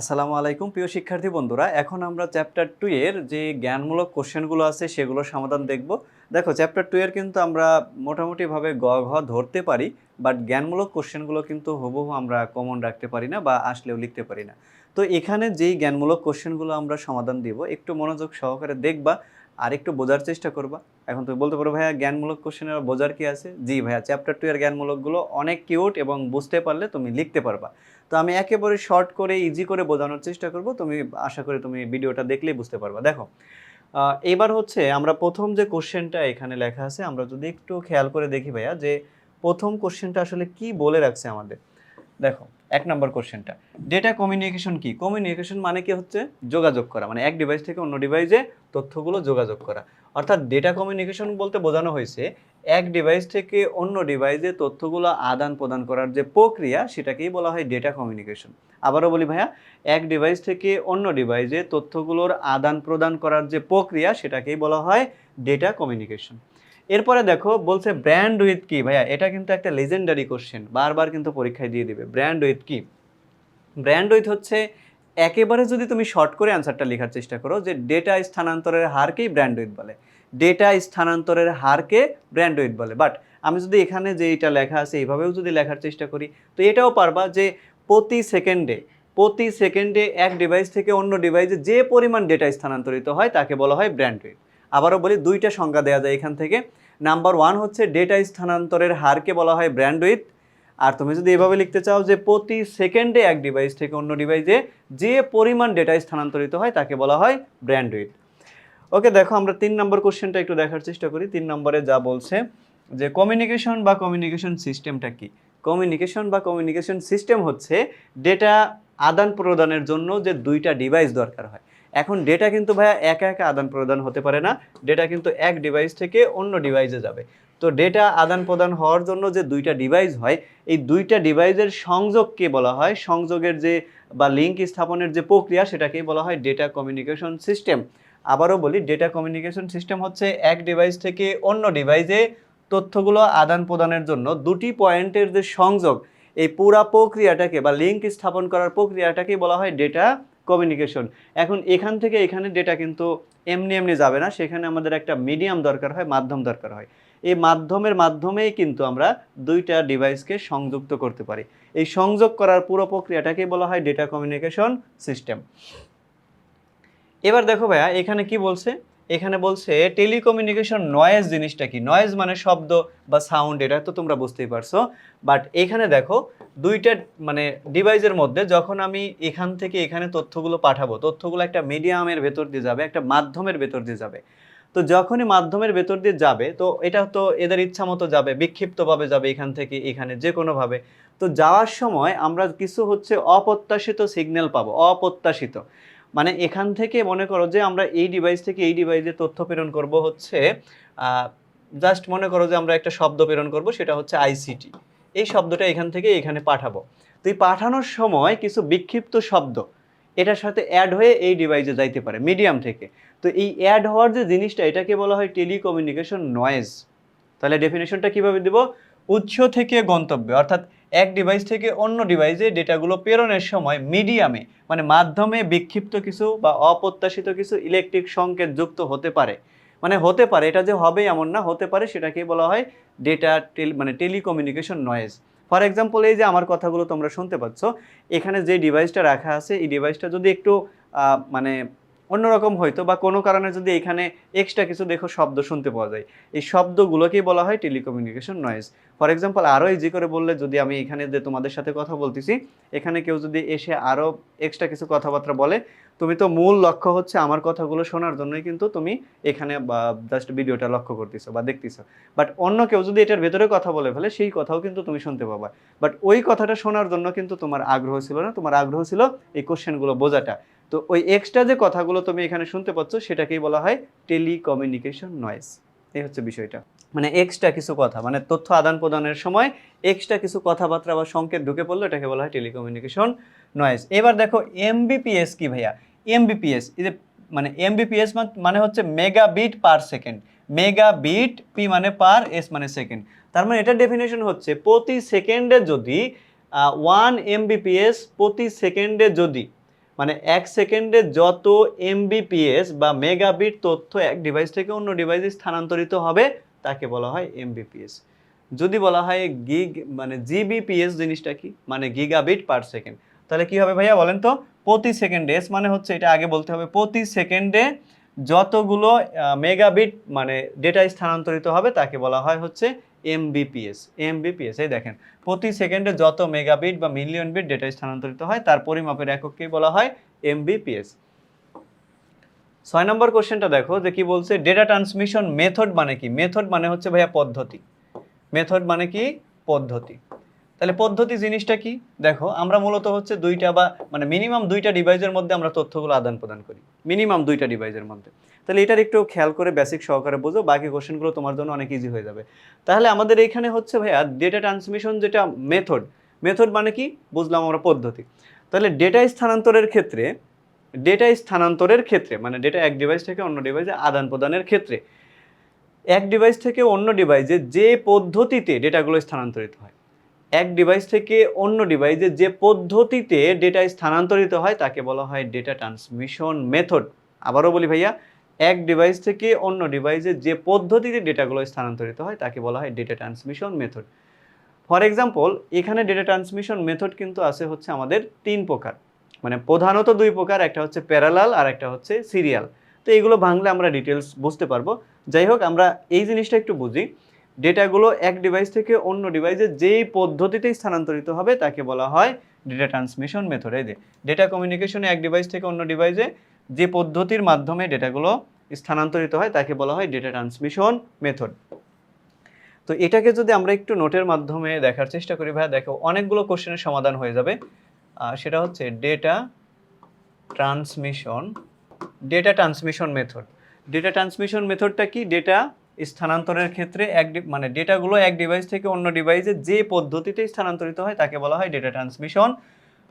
আসসালামু আলাইকুম প্রিয় শিক্ষার্থী বন্ধুরা, এখন আমরা চ্যাপ্টার 2 এর যে জ্ঞানমূলক কোশ্চেনগুলো আছে সেগুলোর সমাধান দেখব। দেখো, চ্যাপ্টার 2 এর কিন্তু আমরা মোটামুটিভাবে গ ঘ ধরতে পারি, বাট জ্ঞানমূলক কোশ্চেনগুলো কিন্তু হুবহু আমরা কমন রাখতে পারি না বা আসলেও লিখতে পারি না। তো এখানে যেই জ্ঞানমূলক কোশ্চেনগুলো আমরা সমাধান দিব, একটু মনোযোগ সহকারে দেখবা আর একটু বোঝার চেষ্টা করবা। এখন তুমি বলতে পারো, ভাইয়া জ্ঞানমূলক কোশ্চেনের বোঝার কি আছে? জি ভাইয়া, চ্যাপ্টার 2 এর জ্ঞানমূলকগুলো অনেক কিউট এবং বুঝতে পারলে তুমি লিখতে পারবা। তো আমি একেবারে শর্ট করে ইজি করে বোঝানোর চেষ্টা করব, তুমি আশা করি তুমি ভিডিওটা দেখলেই বুঝতে পারবা। দেখো, এবার হচ্ছে আমরা প্রথম যে কোশ্চেনটা এখানে লেখা আছে, আমরা যদি একটু খেয়াল করে দেখি ভাইয়া, যে প্রথম কোশ্চেনটা আসলে কি বলে রাখছে আমাদের। দেখো, 1 নম্বর কোশ্চেনটা, ডেটা কমিউনিকেশন কি? কমিউনিকেশন মানে কি হচ্ছে যোগাযোগ করা, মানে এক ডিভাইস থেকে অন্য ডিভাইসে তথ্যগুলো যোগাযোগ করা। অর্থাৎ ডেটা কমিউনিকেশন বলতে বোঝানো হয়েছে এক ডিভাইস থেকে অন্য ডিভাইসে তথ্যগুলো আদান প্রদান করার যে প্রক্রিয়া, সেটাকেই বলা হয় ডেটা কমিউনিকেশন। আবারও বলি ভাইয়া, এক ডিভাইস থেকে অন্য ডিভাইসে তথ্যগুলোর আদান প্রদান করার যে প্রক্রিয়া, সেটাকেই বলা হয় ডেটা কমিউনিকেশন। এরপরে দেখো বলছে ব্র্যান্ড উইথ কি? ভাইয়া, এটা কিন্তু একটা লেজেন্ডারি কোশ্চেন, বারবার কিন্তু পরীক্ষায় দিয়ে দিবে। ব্র্যান্ড উইথ কি? ব্র্যান্ড উইথ হচ্ছে, একেবারে যদি তুমি শর্ট করে অ্যান্সারটা লেখার চেষ্টা করো, যে ডেটা স্থানান্তরের হারকেই ব্র্যান্ড উইথ বলে। ডেটা স্থানান্তরের হারকে ব্র্যান্ড উইথ বলে। বাট আমি যদি এখানে যে এটা লেখা আছে এইভাবেও যদি লেখার চেষ্টা করি, তো এটাও পারবা যে প্রতি সেকেন্ডে এক ডিভাইস থেকে অন্য ডিভাইসে যে পরিমাণ ডেটা স্থানান্তরিত হয় তাকে বলা হয় ব্র্যান্ড উইথ। আবারও বলি, দুইটা সংজ্ঞা দেওয়া যায় এখান থেকে। নাম্বার 1 হচ্ছে ডেটা স্থানান্তরের হারকে বলা হয় ব্র্যান্ড উইথ। আর তুমি যদি এভাবে লিখতে চাও যে প্রতি সেকেন্ডে এক ডিভাইস থেকে অন্য ডিভাইসে যে পরিমাণ ডেটা স্থানান্তরিত হয় তাকে বলা হয় ব্র্যান্ড উইথ। ওকে, দেখো আমরা 3 নম্বর কোশ্চেনটা একটু দেখার চেষ্টা করি। 3 নম্বরে যা বলছে যে কমিউনিকেশন বা কমিউনিকেশন সিস্টেমটা কি? কমিউনিকেশন বা কমিউনিকেশন সিস্টেম হচ্ছে ডেটা আদান প্রদানের জন্য যে দুইটা ডিভাইস দরকার হয়। এখন ডেটা কিন্তু ভাইয়া একা একা আদান প্রদান হতে পারে না, ডেটা কিন্তু এক ডিভাইস থেকে অন্য ডিভাইসে যাবে। তো ডেটা আদান প্রদান হওয়ার জন্য যে দুইটা ডিভাইস হয়, এই দুইটা ডিভাইসের সংযোগকে বলা হয়, সংযোগের যে বা লিঙ্ক স্থাপনের যে প্রক্রিয়া, সেটাকেই বলা হয় ডেটা কমিউনিকেশন সিস্টেম। আবারও বলি, ডেটা কমিউনিকেশন সিস্টেম হচ্ছে এক ডিভাইস থেকে অন্য ডিভাইসে তথ্যগুলো আদান প্রদানের জন্য দুটি পয়েন্টের যে সংযোগ, এই পুরা প্রক্রিয়াটাকে বা লিঙ্ক স্থাপন করার প্রক্রিয়াটাকেই বলা হয় ডেটা কমিউনিকেশন। এখন এখান থেকে এখানে ডেটা কিন্তু এমনি এমনি যাবে না, সেখানে আমাদের একটা মিডিয়াম দরকার হয়, মাধ্যম দরকার হয়। এই মাধ্যমের মাধ্যমেই কিন্তু আমরা দুইটা ডিভাইসকে সংযুক্ত করতে পারি। এই সংযোগ করার পুরো প্রক্রিয়াটাকেই বলা হয় ডেটা কমিউনিকেশন সিস্টেম। এবার দেখো ভাইয়া, এখানে কি বলছে? এখানে বলছে টেলিকমিউনিকেশন নয়েজ জিনিসটা কি? নয়েজ মানে শব্দ বা সাউন্ড, এটা তো তোমরা বুঝতেই পারছো। বাট এখানে দেখো, দুইটা মানে ডিভাইসের মধ্যে যখন আমি এখান থেকে এখানে তথ্যগুলো পাঠাবো, তথ্যগুলো একটা মিডিয়ামের ভেতর দিয়ে যাবে, একটা মাধ্যমের ভেতর দিয়ে যাবে। তো যখনই মাধ্যমের ভেতর দিয়ে যাবে, তো এটা তো এদের ইচ্ছা মতো যাবে, বিক্ষিপ্তভাবে যাবে এখান থেকে এখানে যে কোনোভাবে। তো যাওয়ার সময় আমরা কিছু হচ্ছে অপ্রত্যাশিত সিগন্যাল পাবো, অপ্রত্যাশিত। মানে এখান থেকে মনে করো যে আমরা এই ডিভাইস থেকে এই ডিভাইসে তথ্য প্রেরণ করব হচ্ছে, জাস্ট মনে করো যে আমরা একটা শব্দ প্রেরণ করব, সেটা হচ্ছে আইসিটি। এই শব্দটা এখান থেকে এখানে পাঠাবো। তো এই পাঠানোর সময় কিছু বিক্ষিপ্ত শব্দ এটার সাথে অ্যাড হয়ে এই ডিভাইসে যাইতে পারে মিডিয়াম থেকে। তো এই অ্যাড হওয়ার যে জিনিসটা, এটাকে বলা হয় টেলিকমিউনিকেশন নয়েজ। তাহলে ডেফিনেশনটা কিভাবে দেব? উৎস থেকে গন্তব্যে, অর্থাৎ এক ডিভাইস থেকে অন্য ডিভাইসে ডেটাগুলো প্রেরণের সময় মিডিয়ামে মানে মাধ্যমে বিক্ষিপ্ত কিছু বা অপ্রত্যাশিত কিছু ইলেকট্রিক সংকেত যুক্ত হতে পারে। মানে হতে পারে, এটা যে হবে এমন না, হতে পারে, সেটাকেই বলা হয় ডেটা মানে টেলিকমিউনিকেশন নয়েজ। ফর এক্সাম্পল, এই যে আমার কথাগুলো তোমরা শুনতে পাচ্ছ, এখানে যে ডিভাইসটা রাখা আছে, এই ডিভাইসটা যদি একটু মানে অন্যরকম হয়তো বা কোনো কারণে যদি এখানে এক্সট্রা কিছু দেখো শব্দ শুনতে পাওয়া যায়, এই শব্দগুলোকেই বলা হয় টেলিকমিউনিকেশন নয়েজ। ফর এক্সাম্পল, আরও ইজি করে বললে, যদি আমি এখানে যে তোমাদের সাথে কথা বলতেছি, এখানে কেউ যদি এসে আরও এক্সট্রা কিছু কথাবার্তা বলে, তুমি তো মূল লক্ষ্য হচ্ছে আমার কথাগুলো শোনার জন্যই কিন্তু তুমি এখানে জাস্ট ভিডিওটা লক্ষ্য করতেছো বা দেখতেছো। বাট অন্য কেউ যদি এটার ভেতরে কথা বলে ফেলে, সেই কথাও কিন্তু তুমি শুনতে পাবা। বাট ওই কথাটা শোনার জন্য কিন্তু তোমার আগ্রহ ছিল না, তোমার আগ্রহ ছিল এই কোশ্চেনগুলো বোঝাটা। তো ওই এক্সট্রা যে কথাগুলো তুমি এখানে শুনতে পাচ্ছ, সেটাকেই বলা হয় টেলিকমিউনিকেশন নয়েজ। এই হচ্ছে বিষয়টা। মানে এক্সট্রা কিছু কথা, মানে তথ্য আদান প্রদানের সময় এক্সট্রা কিছু কথাবার্তা বা সংকেত ঢুকে পড়লো, এটাকে বলা হয় টেলিকমিউনিকেশন নয়েজ। এবার দেখো এমবিপিএস কি ভাইয়া? এমবিপিএস, এই যে মানে এমবিপিএস মানে হচ্ছে megabit per second. Megabit, P মানে পার, এস মানে সেকেন্ড। তার মানে এটার ডেফিনেশন হচ্ছে প্রতি সেকেন্ডে যদি 1 এমবিপিএস প্রতি সেকেন্ডে যদি, মানে 1 সেকেন্ডে যত এমবিপিএস বা মেগাবিট তথ্য এক ডিভাইস থেকে অন্য ডিভাইসে স্থানান্তরিত হবে তাকে বলা হয় এমবিপিএস। যদি বলা হয় গিগ মানে জিবিপিএস জিনিসটা কি, মানে গিগাবিট পার সেকেন্ড, তাহলে কি হবে ভাইয়া বলেন তো? প্রতি সেকেন্ডে, এস মানে হচ্ছে, এটা আগে বলতে হবে, প্রতি সেকেন্ডে যতগুলো মেগাবিট মানে ডেটা স্থানান্তরিত হবে তাকে বলা হয় হচ্ছে এমবিপিএস। এমবিপিএস, এই দেখেন, প্রতি সেকেন্ডে যত মেগাবিট বা মিলিয়ন বিট ডেটা স্থানান্তরিত হয় তার পরিমাপের একককে বলা হয় এমবিপিএস। 6 নম্বর কোশ্চেনটা দেখো যে কি বলছে, ডেটা ট্রান্সমিশন মেথড মানে কি? মেথড মানে হচ্ছে ভাইয়া পদ্ধতি। মেথড মানে কি? পদ্ধতি। তাহলে পদ্ধতি জিনিসটা কি? দেখো, আমরা মূলত হচ্ছে দুইটা বা মানে মিনিমাম দুইটা ডিভাইসের মধ্যে আমরা তথ্যগুলো আদান প্রদান করি, মিনিমাম দুইটা ডিভাইসের মধ্যে। তাহলে এটার একটু খেয়াল করে বেসিক সহকারে বোঝো, বাকি কোশ্চেনগুলো তোমার জন্য অনেক ইজি হয়ে যাবে। তাহলে আমাদের এখানে হচ্ছে ভাইয়া ডেটা ট্রান্সমিশন যেটা মেথড, মেথড মানে কি বুঝলাম আমরা? পদ্ধতি। তাহলে ডেটা স্থানান্তরের ক্ষেত্রে, মানে ডেটা এক ডিভাইস থেকে অন্য ডিভাইসে আদান প্রদানের ক্ষেত্রে এক ডিভাইস থেকে অন্য ডিভাইসে যে পদ্ধতিতে ডেটাগুলো স্থানান্তরিত হয়, এক ডিভাইস থেকে অন্য ডিভাইসে যে পদ্ধতিতে ডেটা স্থানান্তরিত হয় তাকে বলা হয় ডেটা ট্রান্সমিশন মেথড। আবারও বলি ভাইয়া, এক ডিভাইস থেকে অন্য ডিভাইসে যে পদ্ধতিতে ডেটাগুলো স্থানান্তরিত হয় তাকে বলা হয় data transmission method. For example, এখানে ডেটা ট্রান্সমিশন মেথড কিন্তু আছে হচ্ছে আমাদের 3 প্রকার, মানে প্রধানত 2 প্রকার, একটা হচ্ছে প্যারালাল আর একটা হচ্ছে সিরিয়াল। তো এইগুলো ভাঙলে আমরা ডিটেলস বুঝতে পারবো। যাই হোক, আমরা এই জিনিসটা একটু বুঝি, ডেটাগুলো এক ডিভাইস থেকে অন্য ডিভাইসে যেই পদ্ধতিতে স্থানান্তরিত হবে তাকে বলা হয় ডেটা ট্রান্সমিশন মেথড। এই যে ডেটা কমিউনিকেশনে এক ডিভাইস থেকে অন্য ডিভাইসে যে পদ্ধতির মাধ্যমে ডেটাগুলো স্থানান্তরিত হয় তাকে বলা হয় ডেটা ট্রান্সমিশন মেথড। তো এটাকে যদি আমরা একটু নোটের মাধ্যমে দেখার চেষ্টা করি ভাইয়া, দেখো অনেকগুলো কোশ্চেনের সমাধান হয়ে যাবে। সেটা হচ্ছে data transmission method. Data transmission মেথডটা কি? ডেটা স্থানান্তরের ক্ষেত্রে মানে ডেটাগুলো এক ডিভাইস থেকে অন্য ডিভাইসে যে পদ্ধতিতে স্থানান্তরিত হয় তাকে বলা হয় ডেটা ট্রান্সমিশন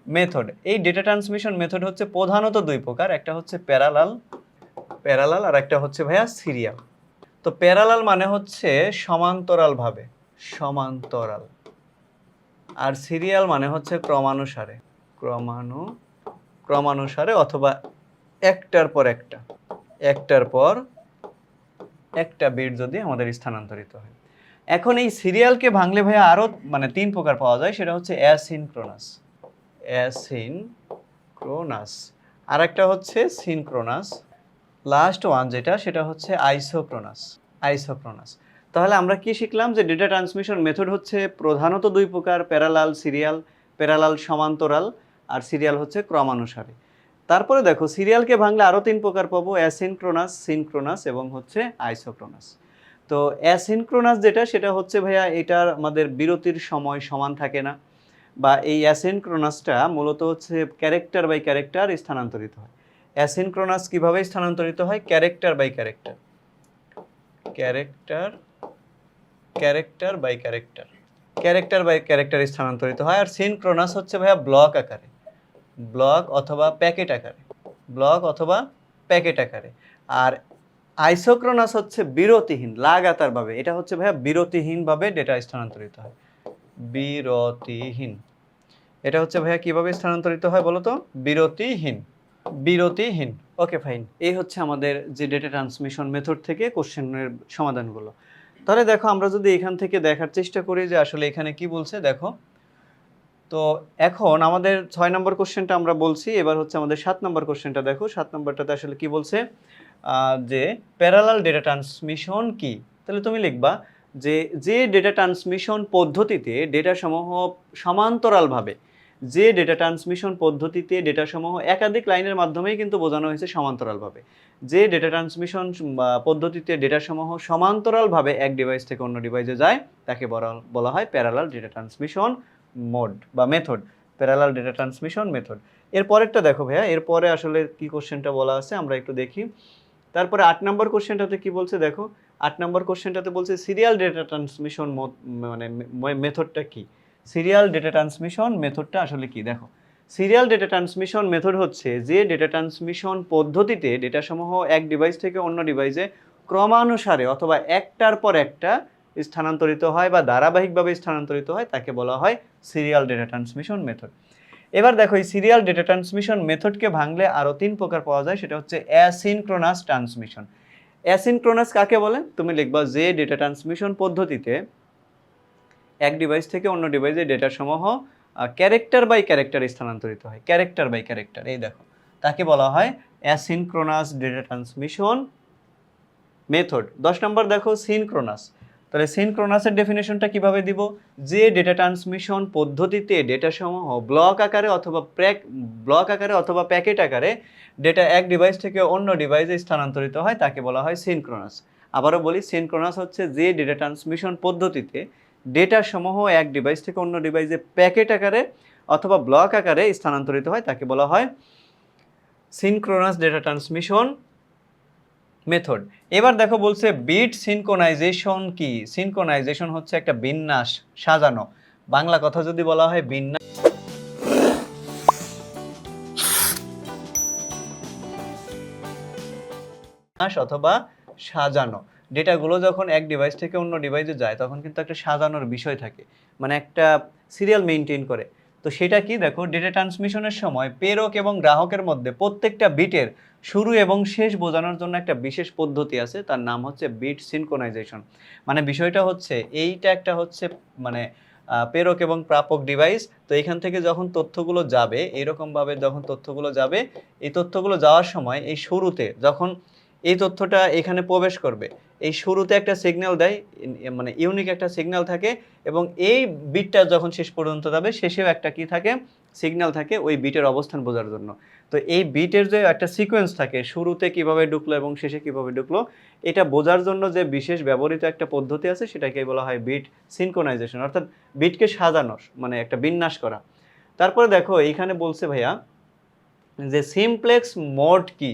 মেথড। এই ডেটা ট্রান্সমিশন মেথড হচ্ছে প্রধানত 2 প্রকার, একটা হচ্ছে প্যারালাল আর একটা হচ্ছে ভাইয়া সিরিয়াল। তো প্যারালাল মানে হচ্ছে সমান্তরালভাবে, সমান্তরাল, আর সিরিয়াল মানে হচ্ছে ক্রমানুসারে অথবা একটার পর একটা বিট যদি আমাদের স্থানান্তরিত হয়। এখন এই সিরিয়ালকে ভাঙলে ভাইয়া আরো মানে 3 প্রকার পাওয়া যায়, সেটা হচ্ছে অ্যাসিনক্রোনাস, আর একটা হচ্ছে সিনক্রোনাস, লাস্ট ওয়ান যেটা সেটা হচ্ছে আইসোক্রোনাস। তাহলে আমরা কি শিখলাম? যে ডেটা ট্রান্সমিশন মেথড হচ্ছে প্রধানত 2 প্রকার, প্যারালাল সমান্তরাল, আর সিরিয়াল হচ্ছে ক্রমানুসারে। তারপরে দেখো, সিরিয়ালকে ভাঙলে আরও 3 প্রকার পাবো, অ্যাসিনক্রোনাস, সিনক্রোনাস এবং হচ্ছে আইসোক্রোনাস। তো অ্যাসিনক্রোনাস যেটা, সেটা হচ্ছে ভাইয়া এটার আমাদের বিরতির সময় সমান থাকে না, বা এই অ্যাসিনক্রোনাসটা মূলত হচ্ছে ক্যারেক্টার বাই ক্যারেক্টার স্থানান্তরিত হয়। অ্যাসিনক্রোনাস কিভাবে স্থানান্তরিত হয়? ক্যারেক্টার বাই ক্যারেক্টার স্থানান্তরিত হয়। আর সিনক্রোনাস হচ্ছে ভাইয়া ব্লক অথবা প্যাকেট আকারে। আর আইসোক্রোনাস হচ্ছে বিরতিহীন, লাগাতারভাবে। এটা হচ্ছে ভাইয়া বিরতিহীনভাবে ডেটা স্থানান্তরিত হয়, বিরতিহীন। এটা হচ্ছে ভাইয়া কিভাবে স্থানান্তরিত হয় বলো তো? বিরতিহীন। Okay fine. এই হচ্ছে আমাদের যে ডেটা ট্রান্সমিশন মেথড থেকে কোশ্চেনের সমাধানগুলো। তাহলে দেখো, আমরা যদি এখান থেকে দেখার চেষ্টা করি যে আসলে এখানে কি বলছে, দেখো তো এখন আমাদের 6 নম্বর কোশ্চেনটা আমরা বলছি, এবার হচ্ছে আমাদের 7 নম্বর কোশ্চেনটা দেখো। 7 নম্বরটাতে আসলে কি বলছে, যে প্যারালাল ডেটা ট্রান্সমিশন কি। তাহলে তুমি লিখবা যে ডেটা ট্রান্সমিশন পদ্ধতিতে ডেটাসমূহ সমান্তরালভাবে, যে ডেটা ট্রান্সমিশন পদ্ধতিতে ডেটাসমূহ একাধিক লাইনের মাধ্যমেই কিন্তু বোঝানো হয়েছে সমান্তরালভাবে, যে ডেটা ট্রান্সমিশন পদ্ধতিতে ডেটাসমূহ সমান্তরালভাবে এক ডিভাইস থেকে অন্য ডিভাইসে যায় তাকে বলা হয় প্যারালাল ডেটা ট্রান্সমিশন মোড বা method, parallel data transmission method. এরপরেরটা দেখো ভাইয়া, এরপরে আসলে কি কোশ্চেনটা বলা আছে আমরা একটু দেখি। তারপরে 8 নম্বর কোশ্চেনটাতে কি বলছে দেখো, 8 নম্বর কোশ্চেনটাতে বলছে সিরিয়াল ডেটা ট্রান্সমিশন মানে মেথডটা কি। সিরিয়াল ডেটা ট্রান্সমিশন মেথডটা আসলে কি? দেখো, সিরিয়াল ডেটা ট্রান্সমিশন মেথড হচ্ছে যে ডেটা ট্রান্সমিশন পদ্ধতিতে ডেটাসমূহ এক ডিভাইস থেকে অন্য ডিভাইসে ক্রমানুসারে অথবা একটার পর একটা স্থানান্তরিত হয় বা ধারাবাহিকভাবে স্থানান্তরিত হয় তাকে বলা হয় সিরিয়াল ডেটা ট্রান্সমিশন মেথড। এবার দেখো এই সিরিয়াল ডেটা ট্রান্সমিশন মেথডকে ভাঙলে আরো 3 প্রকার পাওয়া যায়, সেটা হচ্ছে অ্যাসিনক্রোনাস ট্রান্সমিশন। অ্যাসিনক্রোনাস কাকে বলে? তুমি লিখবা যে ডেটা ট্রান্সমিশন পদ্ধতিতে এক ডিভাইস থেকে অন্য ডিভাইসে ডেটা সমূহ ক্যারেক্টার বাই ক্যারেক্টার স্থানান্তরিত হয়। ক্যারেক্টার বাই ক্যারেক্টার, এই দেখো, তাকে বলা হয় অ্যাসিনক্রোনাস ডেটা ট্রান্সমিশন মেথড। 10 নম্বর দেখো সিনক্রোনাস। তাহলে সিনক্রোনাসের ডেফিনেশনটা কিভাবে দিব? যে ডেটা ট্রান্সমিশন পদ্ধতিতে ডেটা সমূহ ব্লক আকারে অথবা প্যাকেট আকারে ডেটা এক ডিভাইস থেকে অন্য ডিভাইসে স্থানান্তরিত হয় তাকে বলা হয় সিনক্রোনাস। আবারও বলি, সিনক্রোনাস হচ্ছে যে ডেটা ট্রান্সমিশন পদ্ধতিতে ডেটা সমূহ এক ডিভাইস থেকে অন্য ডিভাইসে প্যাকেট আকারে অথবা ব্লক আকারে স্থানান্তরিত হয় তাকে বলা হয় সিনক্রোনাস ডেটা ট্রান্সমিশন মেথড। এবার দেখো বলছে বিট সিনক্রোনাইজেশন কি? সিনক্রোনাইজেশন হচ্ছে একটা বিন্যাস, সাজানো। বাংলা কথা যদি বলা হয় বিন্যাস অথবা সাজানো। ডেটাগুলো যখন এক ডিভাইস থেকে অন্য ডিভাইসে যায় তখন কিন্তু একটা সাজানোর বিষয় থাকে, মানে একটা সিরিয়াল মেইনটেইন করে। তো সেটা কি? দেখো, ডেটা ট্রান্সমিশনের সময় প্রেরক এবং গ্রাহকের মধ্যে প্রত্যেকটা বিটের শুরু এবং শেষ বোঝানোর জন্য একটা বিশেষ পদ্ধতি আছে, তার নাম হচ্ছে বিট সিনক্রোনাইজেশন। মানে বিষয়টা হচ্ছে এইটা একটা হচ্ছে মানে প্রেরক এবং প্রাপক ডিভাইস। তো এখান থেকে যখন তথ্যগুলো যাবে, এইরকমভাবে যখন তথ্যগুলো যাবে, এই তথ্যগুলো যাওয়ার সময় এই শুরুতে যখন এই তথ্যটা এখানে প্রবেশ করবে, এই শুরুতে একটা সিগন্যাল দেয়, মানে ইউনিক একটা সিগন্যাল থাকে, এবং এই বিটটা যখন শেষ পর্যন্ত যাবে শেষেও একটা কি থাকে? সিগন্যাল থাকে ওই বিটের অবস্থান বোঝার জন্য। তো এই বিটের যে একটা সিকোয়েন্স থাকে, শুরুতে কিভাবে ঢুকলো এবং শেষে কিভাবে ঢুকলো, এটা বোঝার জন্য যে বিশেষ ব্যবহৃত একটা পদ্ধতি আছে সেটাকে বলা হয় বিট সিনক্রোনাইজেশন, অর্থাৎ বিটকে সাজানো, মানে একটা বিন্যাস করা। তারপরে দেখো এইখানে বলছে ভাইয়া যে সিমপ্লেক্স মোড কি?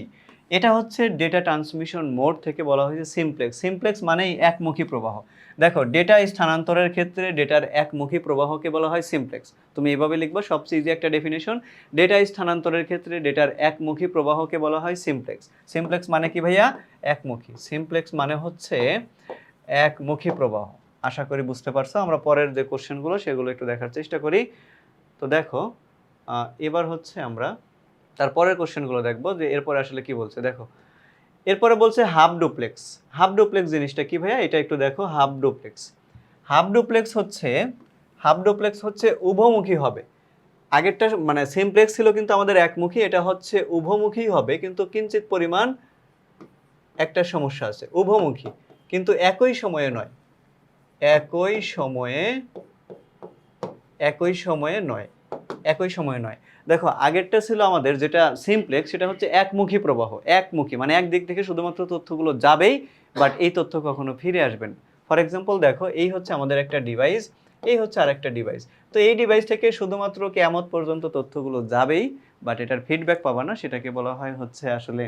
এটা হচ্ছে ডেটা ট্রান্সমিশন মোড থেকে বলা হয়েছে সিমপ্লেক্স। সিমপ্লেক্স মানেই একমুখী প্রবাহ। দেখো, ডেটা স্থানান্তরের ক্ষেত্রে ডেটার একমুখী প্রবাহকে বলা হয় সিমপ্লেক্স। তুমি এভাবে লিখবা, সবচেয়ে ইজি একটা ডেফিনেশন। ডেটা স্থানান্তরের ক্ষেত্রে ডেটার একমুখী প্রবাহকে বলা হয় সিমপ্লেক্স। সিমপ্লেক্স মানে কি ভাইয়া? একমুখী। সিমপ্লেক্স মানে হচ্ছে একমুখী প্রবাহ। আশা করি বুঝতে পারছো। আমরা পরের যে কোশ্চেনগুলো সেগুলো একটু দেখার চেষ্টা করি। তো দেখো, এবার হচ্ছে আমরা তারপরের কোশ্চেনগুলো দেখবো যে এরপরে আসলে কি বলছে। দেখো, এরপরে বলছে হাফ ডুপ্লেক্স। হাফ ডুপ্লেক্স জিনিসটা কি ভাইয়া? এটা একটু দেখো। হাফ ডুপ্লেক্স, হাফ ডুপ্লেক্স হচ্ছে উভমুখী হবে। আগেরটা মানে সিমপ্লেক্স ছিল কিন্তু আমাদের একমুখী, এটা হচ্ছে উভমুখী হবে, কিন্তু কিঞ্চিত পরিমাণ একটা সমস্যা আছে। উভমুখী কিন্তু একই সময়ে নয়, একই সময়ে নয়। দেখো, আগেরটা ছিল আমাদের যেটা সিমপ্লেক্স, সেটা হচ্ছে একমুখী প্রবাহ। একমুখী মানে একদিক থেকে শুধুমাত্র তথ্যগুলো যাবেই, বাট এই তথ্য কখনো ফিরে আসবেন। ফর এক্সাম্পল দেখো, এই হচ্ছে আমাদের একটা ডিভাইস, এই হচ্ছে আরেকটা ডিভাইস। তো এই ডিভাইস থেকে শুধুমাত্র কিয়ামত পর্যন্ত তথ্যগুলো যাবেই, বাট এটার ফিডব্যাক পাবা না। সেটাকে বলা হয় হচ্ছে আসলে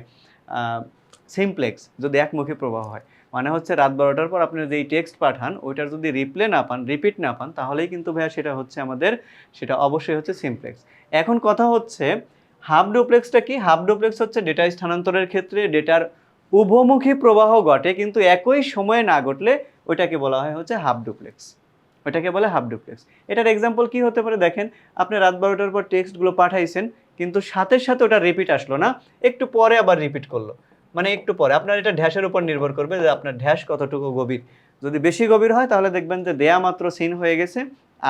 সিমপ্লেক্স, যদি একমুখী প্রবাহ হয়। মানে হচ্ছে রাত 12টার পর আপনি যেই টেক্সট পাঠান ওইটার যদি রিপিট না পান তাহলেই কিন্তু ভাইয়া সেটা অবশ্যই হচ্ছে সিমপ্লেক্স। এখন কথা হচ্ছে হাফ ডুপ্লেক্সটা কি? হাফ ডুপ্লেক্স হচ্ছে ডেটা স্থানান্তরের ক্ষেত্রে ডেটার উভমুখী প্রবাহ ঘটে কিন্তু একই সময়ে না ঘটলে ওইটাকে বলা হয় হচ্ছে হাফ ডুপ্লেক্স। ওইটাকে বলে হাফ ডুপ্লেক্স। এটার এক্সাম্পল কি হতে পারে? দেখেন, আপনি রাত 12টার পর টেক্সটগুলো পাঠাইছেন, কিন্তু সাথে সাথে ওটা রিপিট আসলো না, একটু পরে আবার রিপিট করলো। মানে একটু পরে আপনার এটা ড্যাশের উপর নির্ভর করবে যে আপনার ড্যাশ কতটুকু গভীর। যদি বেশি গভীর হয় তাহলে দেখবেন যে দেয়া মাত্র সিন হয়ে গেছে,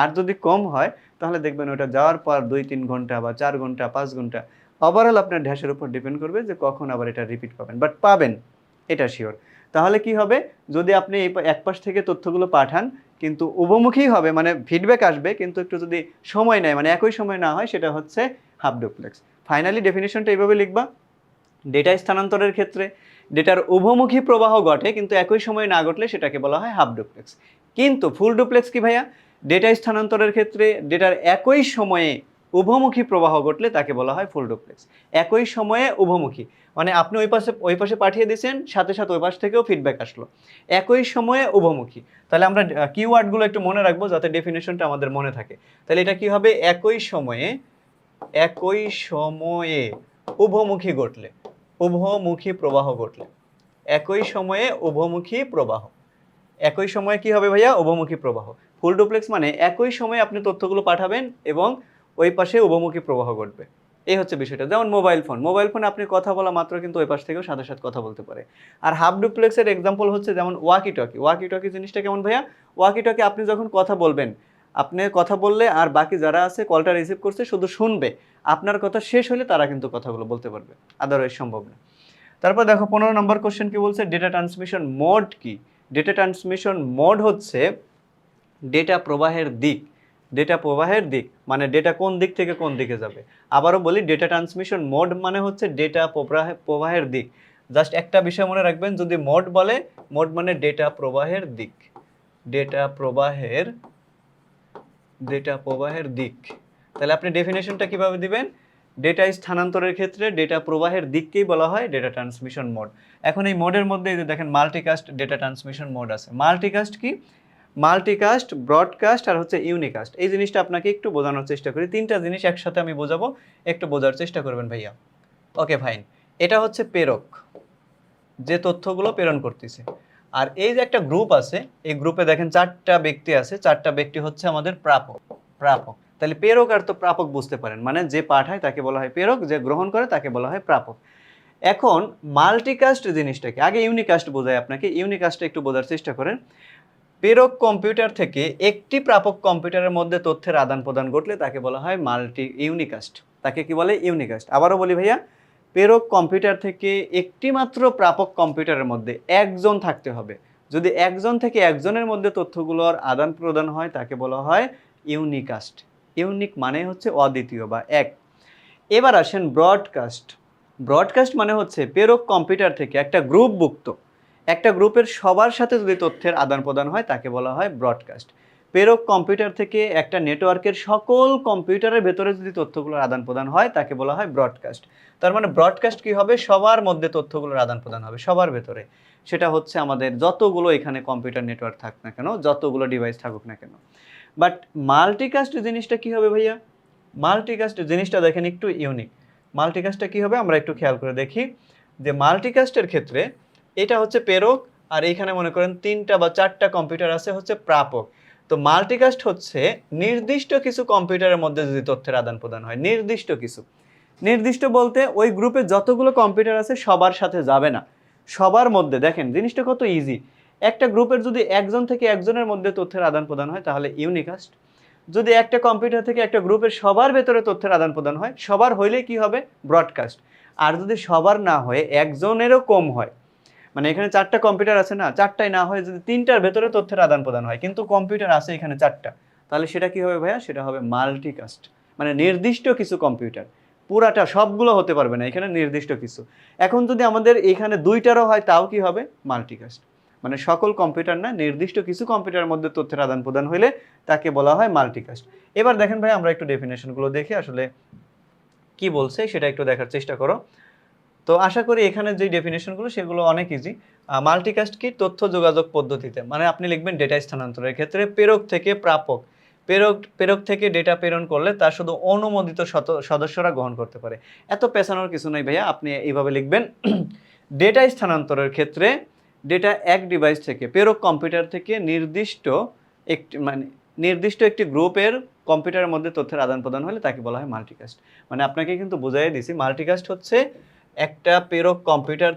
আর যদি কম হয় তাহলে দেখবেন ওটা যাওয়ার পর 2-3 ঘন্টা বা 4 ঘন্টা 5 ঘন্টা ওভারঅল আপনার ড্যাশের উপর ডিপেন্ড করবে যে কখন আবার এটা রিপিট পাবেন, বাট পাবেন, এটা শিওর। তাহলে কি হবে? যদি আপনি এই এক পাশ থেকে তথ্যগুলো পাঠান কিন্তু উভমুখী হবে, মানে ফিডব্যাক আসবে, কিন্তু একটু যদি সময় নেয়, মানে একই সময় না হয়, সেটা হচ্ছে হাফ ডুপ্লেক্স। ফাইনালি ডেফিনেশনটা এইভাবে লিখবা, ডেটা স্থানান্তরের ক্ষেত্রে ডেটার উভমুখী প্রবাহ ঘটে কিন্তু একই সময়ে না ঘটলে সেটাকে বলা হয় হাফ ডুপ্লেক্স। কিন্তু ফুল ডুপ্লেক্স কি ভাইয়া? ডেটা স্থানান্তরের ক্ষেত্রে ডেটার একই সময়ে উভমুখী প্রবাহ ঘটলে তাকে বলা হয় ফুল ডুপ্লেক্স। একই সময়ে উভমুখী মানে আপনি ওই পাশে পাঠিয়ে দিয়েছেন, সাথে সাথে ওই পাশ থেকেও ফিডব্যাক আসলো, একই সময়ে উভমুখী। তাহলে আমরা কিওয়ার্ডগুলো একটু মনে রাখবো যাতে ডেফিনেশনটা আমাদের মনে থাকে। তাহলে এটা কি হবে? একই সময়ে উভমুখী ঘটলে, উভমুখী প্রবাহ ঘটলে, একই সময়ে উভমুখী প্রবাহ। একই সময়ে কি হবে ভাইয়া? উভমুখী প্রবাহ। ফুল ডুপ্লেক্স মানে একই সময়ে আপনি তথ্যগুলো পাঠাবেন এবং ওই পাশে উভমুখী প্রবাহ ঘটবে। এই হচ্ছে বিষয়টা। যেমন মোবাইল ফোনে আপনি কথা বলা মাত্র কিন্তু ওই পাশ থেকেও সাথে সাথে কথা বলতে পারে। আর হাফ ডুপ্লেক্সের এক্সাম্পল হচ্ছে যেমন ওয়াকি টকি জিনিসটা কেমন ভাইয়া? ওয়াকি টকি আপনি যখন কথা বলবেন, আপনি কথা বললে আর বাকি যারা আছে কলটা রিসিভ করছে শুধু শুনবে, আপনার কথা শেষ হলে তারা কিন্তু কথাগুলো বলতে পারবে, আদারওয়াইজ সম্ভব না। তারপর দেখো 15 নম্বর কোশ্চেন কি বলছে, ডেটা ট্রান্সমিশন মোড কি? ডেটা ট্রান্সমিশন মোড হচ্ছে ডেটা প্রবাহের দিক। ডেটা প্রবাহের দিক মানে ডেটা কোন দিক থেকে কোন দিকে যাবে। আবারও বলি, ডেটা ট্রান্সমিশন মোড মানে হচ্ছে ডেটা প্রবাহের দিক। জাস্ট একটা বিষয় মনে রাখবেন, যদি মোড বলে, মোড মানে ডেটা প্রবাহের দিক। ডেটা প্রবাহের দিক। তাহলে আপনি ডেফিনেশনটা কিভাবে দিবেন? ডেটা স্থানান্তরের ক্ষেত্রে ডেটা প্রবাহের দিককেই বলা হয় ডেটা ট্রান্সমিশন মোড। এখন এই মোডের মধ্যে দেখেন মাল্টিকাস্ট ডেটা ট্রান্সমিশন মোড আছে। মাল্টিকাস্ট কি? মাল্টিকাস্ট, ব্রডকাস্ট আর হচ্ছে ইউনিকাস্ট। এই জিনিসটা আপনাকে একটু বোঝানোর চেষ্টা করি। তিনটা জিনিস একসাথে আমি বোঝাবো, একটু বোঝার চেষ্টা করবেন ভাইয়া। Okay fine. এটা হচ্ছে প্রেরক, যে তথ্যগুলো প্রেরণ করতেছে। আর এই যে একটা গ্রুপ আছে, এই গ্রুপে দেখেন 4টা ব্যক্তি আছে। 4টা ব্যক্তি হচ্ছে আমাদের প্রাপক। তাহলে প্রেরক আর তো প্রাপক বুঝতে পারেন, মানে যে পাঠায় তাকে বলা হয় প্রেরক, যে গ্রহণ করে তাকে বলা হয় প্রাপক। এখন মাল্টিকাস্ট জিনিসটাকে আগে ইউনিকাস্ট বোঝায় আপনাকে। ইউনিকাস্টটা একটু বোঝার চেষ্টা করেন। প্রেরক কম্পিউটার থেকে একটি প্রাপক কম্পিউটারের মধ্যে তথ্যের আদান প্রদান ঘটলে তাকে বলা হয় ইউনিকাস্ট। তাকে কি বলে? ইউনিকাস্ট। আবারও বলি ভাইয়া, প্রেরক কম্পিউটার থেকে একটি মাত্র প্রাপক কম্পিউটারের মধ্যে একজন থাকতে হবে। যদি একজন থেকে একজনের মধ্যে তথ্যগুলোর আদান প্রদান হয় তাকে বলা হয় ইউনিকাস্ট। ইউনিক মানে হচ্ছে অদ্বিতীয় বা এক। এবার আসেন ব্রডকাস্ট। ব্রডকাস্ট মানে হচ্ছে প্রেরক কম্পিউটার থেকে একটা গ্রুপভুক্ত একটা গ্রুপের সবার সাথে যদি তথ্যের আদান প্রদান হয় তাকে বলা হয় ব্রডকাস্ট। প্রেরক কম্পিউটার থেকে একটা নেটওয়ার্কের সকল কম্পিউটারের ভেতরে যদি তথ্যগুলোর আদান প্রদান হয় তাকে বলা হয় ব্রডকাস্ট। তার মানে ব্রডকাস্ট কি হবে? সবার মধ্যে তথ্যগুলোর আদান প্রদান হবে, সবার ভেতরে। সেটা হচ্ছে আমাদের যতগুলো এখানে কম্পিউটার নেটওয়ার্ক থাক না কেন, যতগুলো ডিভাইস থাকুক না কেন। বাট মাল্টিকাস্ট জিনিসটা কি হবে ভাইয়া? মাল্টিকাস্ট জিনিসটা দেখেন একটু ইউনিক। মাল্টিকাস্টটা কি হবে আমরা একটু খেয়াল করে দেখি। যে মাল্টিকাস্টের ক্ষেত্রে এটা হচ্ছে প্রেরক, আর এইখানে মনে করেন 3টা বা 4টা কম্পিউটার আছে হচ্ছে প্রাপক। তো মাল্টিকাস্ট হচ্ছে নির্দিষ্ট কিছু কম্পিউটারের মধ্যে যদি তথ্যের আদান প্রদান হয়, নির্দিষ্ট কিছু। নির্দিষ্ট বলতে ওই গ্রুপে যতগুলো কম্পিউটার আছে সবার সাথে যাবে না, সবার মধ্যে। দেখেন জিনিসটা কত ইজি। একটা গ্রুপের যদি একজন থেকে একজনের মধ্যে তথ্যের আদান প্রদান হয় তাহলে ইউনিকাস্ট। যদি একটা কম্পিউটার থেকে একটা গ্রুপের সবার ভেতরে তথ্যের আদান প্রদান হয়, সবার হইলে কি হবে? ব্রডকাস্ট। আর যদি সবার না হয়ে একজনেরও কম হয়, মানে এখানে 4টা কম্পিউটার আছে না, 4টাই না হয়ে যদি 3টার ভেতরে তথ্যের আদান প্রদান হয় কিন্তু কম্পিউটার আছে এখানে 4টা, তাহলে সেটা কি হবে ভাইয়া? সেটা হবে মাল্টিকাস্ট। মানে নির্দিষ্ট কিছু কম্পিউটার, পুরাটা সবগুলো হতে পারবে না, এখানে নির্দিষ্ট কিছু। এখন যদি আমাদের এখানে 2টারও হয় তাও কি হবে? মাল্টিকাস্ট। মানে সকল কম্পিউটার না, নির্দিষ্ট কিছু কম্পিউটারের মধ্যে তথ্যের আদান প্রদান হলে তাকে বলা হয় মাল্টিকাস্ট। এবার দেখেন ভাই, আমরা একটু ডেফিনেশনগুলো দেখে আসলে কি বলছে সেটা একটু দেখার চেষ্টা করো। তো আশা করি এখানে যে ডেফিনেশনগুলো সেগুলো অনেক ইজি। মাল্টিকাস্ট কি? তথ্য যোগাযোগ পদ্ধতিতে, মানে আপনি লিখবেন ডেটা স্থানান্তরের ক্ষেত্রে প্রেরক থেকে প্রাপক, প্রেরক থেকে ডেটা প্রেরণ করলে তা শুধু অনুমোদিত সদস্যরা গ্রহণ করতে পারে। এত পেছানোর কিছু নাই ভাইয়া, আপনি এইভাবে লিখবেন। ডেটা স্থানান্তরের ক্ষেত্রে ডেটা এক ডিভাইস থেকে প্রেরক কম্পিউটার থেকে নির্দিষ্ট একটি গ্রুপের কম্পিউটারের মধ্যে তথ্যের আদান প্রদান হলে তাকে বলা হয় মাল্টিকাস্ট। মানে আপনাকে কিন্তু বুঝাই দিছি, মাল্টিকাস্ট হচ্ছে একটা প্রেরক কম্পিউটার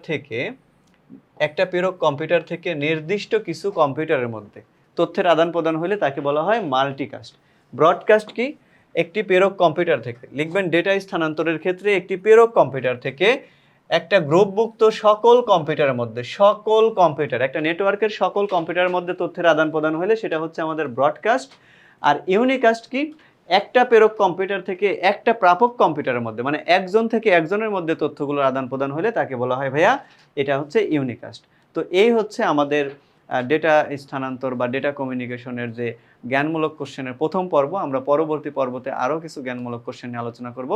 থেকে নির্দিষ্ট কিছু কম্পিউটারের মধ্যে তথ্যের আদান প্রদান হলে তাকে বলা হয় মাল্টিকাস্ট। ব্রডকাস্ট কি? একটি প্রেরক কম্পিউটার থেকে, লিখবেন ডেটা স্থানান্তরের ক্ষেত্রে একটি প্রেরক কম্পিউটার থেকে একটা গ্রুপভুক্ত সকল কম্পিউটারের মধ্যে, সকল কম্পিউটার, একটা নেটওয়ার্কের সকল কম্পিউটারের মধ্যে তথ্যের আদান প্রদান হলে সেটা হচ্ছে আমাদের ব্রডকাস্ট। আর ইউনিকাস্ট কি? একটা প্রেরক কম্পিউটার থেকে একটা প্রাপক কম্পিউটারের মধ্যে, মানে একজন থেকে একজনের মধ্যে তথ্যগুলোর আদান প্রদান হলে তাকে বলা হয় ভাইয়া এটা হচ্ছে ইউনিকাস্ট। তো এই হচ্ছে আমাদের ডেটা স্থানান্তর বা ডেটা কমিউনিকেশনের যে জ্ঞানমূলক কোশ্চেনের প্রথম পর্ব। আমরা পরবর্তী পর্বতে আরও কিছু জ্ঞানমূলক কোশ্চেন নিয়ে আলোচনা করব।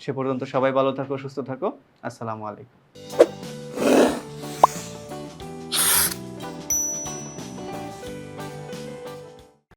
সে পর্যন্ত সবাই ভালো থাকো, সুস্থ থাকো। আসসালামু আলাইকুম।